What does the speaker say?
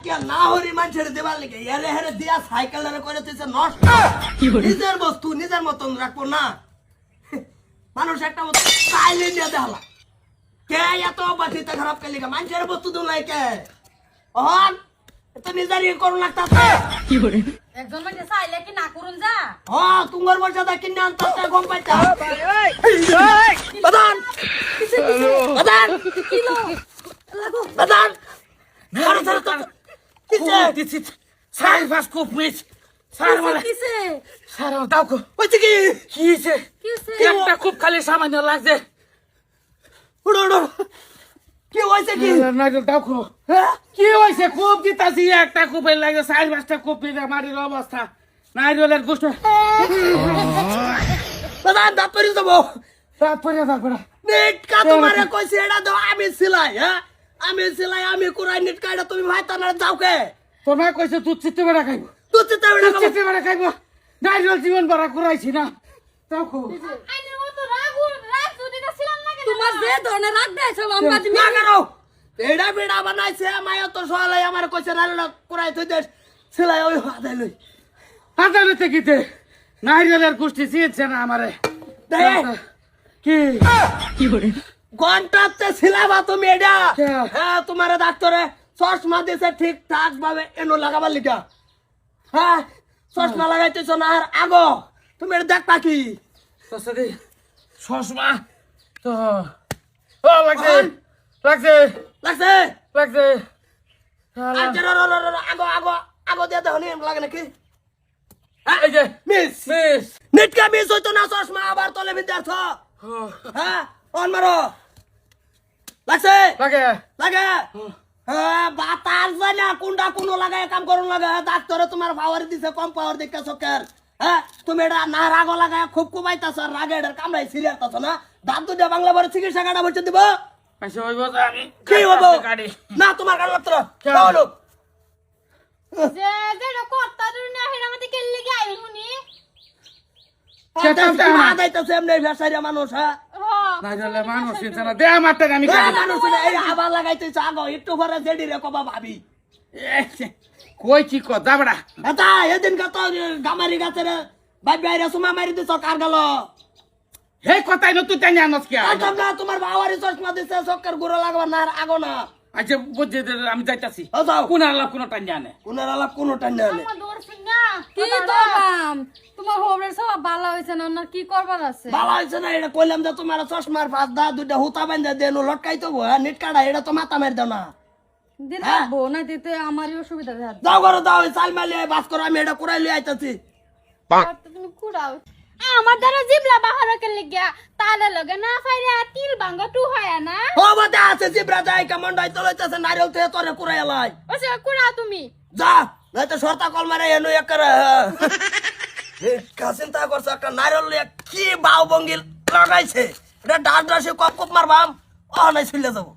না হরি মানুষের দেবার লিখে এরে হেরে দিয়া সাইকেল করে দিয়েছে নষ্ট নিজের বস্তু নিজের মতন রাখবো না মানুষ একটা মতো চাইলে নিয়ে দেখালা কে এত বাটিতে খারাপ কে লিখে মানুষের বস্তু দুলাই কে অহন তো নিজেরই করুন লাগতাছে একজন মানে চাইলে কি না করুন যা তুঙ্গর মর্যাদা কিনে আনতে গম পাইতা বাদান বাদান কিলো লাগো বাদান কিসে সার ফাস খুব মিস সার বলে কিসে সার দাও কো হইছে কি কিছে কিসে একটা খুব খালি সামান্য লাগছে উড়ো উড়ো কি হইছে কি না দাও কো হ্যাঁ কি হইছে খুব দিতাছি একটা খুব লাগে সার ফাসটা খুব পিজা মারির অবস্থা নাইরলের গোষ্ঠ বাদান দাঁত পরি দেবো রাত পরে দাও পড়া নেট কা তোমারে কইছে এটা দাও আমি সিলাই হ্যাঁ আমি সিলাই আমি কুরাই নেট কাটা তুমি ভাই তানা যাও কে তোমায় কইছে তুই চিত্তে বেড়া খাইব তুই চিন্তা তুই চিত্তে বেড়া খাইব নাইরল জীবন বড় করাইছি না দাও কো আইনে ও তো রাগ দুদিটা ছিলাম না কেন তোমার যে ধরনের রাগ দেয়ছো লম্বা তুমি না করো এডা বেডা বানাইছে মায়া তো সহালাই আমার কইছে না কুরাই তুই দেশ সিলাই ওই হাতে লই আদালতে কিতে নাইরলের গোষ্ঠী চিনছে না আমারে কি কি করে ঘন্টাতে সিলাবা তুমি এটা কে? হ্যাঁ তোমার ডাক্তারে চশমা দিছে ঠিকঠাক ভাবে এনো লাগাবার লিখা হ্যাঁ চশমা লাগাইতেছ না আর আগো তুমি এটা দেখবা কি তোর সাথে চশমা তো ও লাগছে লাগছে লাগছে লাগছে আচ্ছা আগো আগো আগো দিয়ে দেখো নি লাগে নাকি এই যে মিস মিস নেটকা মিস হইতো না চশমা আবার তলে বিন্দে আছ হ্যাঁ অন মারো লাগছে লাগে লাগে হ্যাঁ বাতাস যায় না কোনটা কোনো লাগায় কাম করুন লাগে ডাক্তারে তোমার পাওয়ার দিছে কম পাওয়ার দেখে চোখের হ্যাঁ তুমি এটা না রাগো লাগায় খুব কুমাইতাছ রাগে এটার কামড়াই সিরিয়াস না দাঁত দুটা বাংলা বড় চিকিৎসা কাটা বলছে দিব পয়সা হইব আমি কি হবো গাড়ি না তোমার কাটা লাগতো কেন? যে যে কথা তুমি না হেরা মতে কেন লাগি আইল হুনি মানুষ হ্যাঁ না জানলে মানুষ চিনছে না দে আমার টাকা আমি কাটি মানুষ এই আবার লাগাইতেছে আগো একটু পরে জেডি রে কবা ভাবি কই কি কথা বড়া এটা এদিন কত গামারি গাছের ভাই বাইরে সুমা মারি দিছ কার গেল হে কথাই নতুন টাইম আনস কি না তোমার বাবারি চশমা দিছে চক্কর গুঁড়ো লাগবা না আর আগো না আচ্ছা বুঝছে আমি যাইতাছি ও যাও কোন আল্লাহ কোন টাইম জানে কোনের আলাপ কোনো টাইম নেই আমার দৌড়ছি না কি দৌড়াম তোমার হোবরের সব ভালো হইছে না না কি করবার আছে ভালো হয়েছে না এটা কইলাম যে তোমার চশমার পাঁচ দা দুইটা হুতা বান্ধা দেন লটকাই তো নেট কাটা এটা তো মাথা মার দাও না দিন বউ না দিতে আমারই অসুবিধা দেয় যাও করো দাও চাল মালি বাস করো আমি এটা কুড়াই লিয়ে আইতাছি তুমি কুড়াও আমার দ্বারা জিবলা বাহার কে লাগিয়া তালে লগে না ফাইরা তিল ভাঙ্গা টু হয় না ও বাদা আছে জিব্রা যাই কামন্ডাই তো লইতাছে নারিয়েল তে তোরে কুড়াই এলাই ওসে কুড়াও তুমি যা নাই তো সরতা কল মারে এনো এক করে চিন্তা করছে একটা নারিয়েল লিয়ে কি বাউ বঙ্গিল লাগাইছে এটা ডাস ডাসে কপ কপ মারবাম ও নাই ছিলে যাবো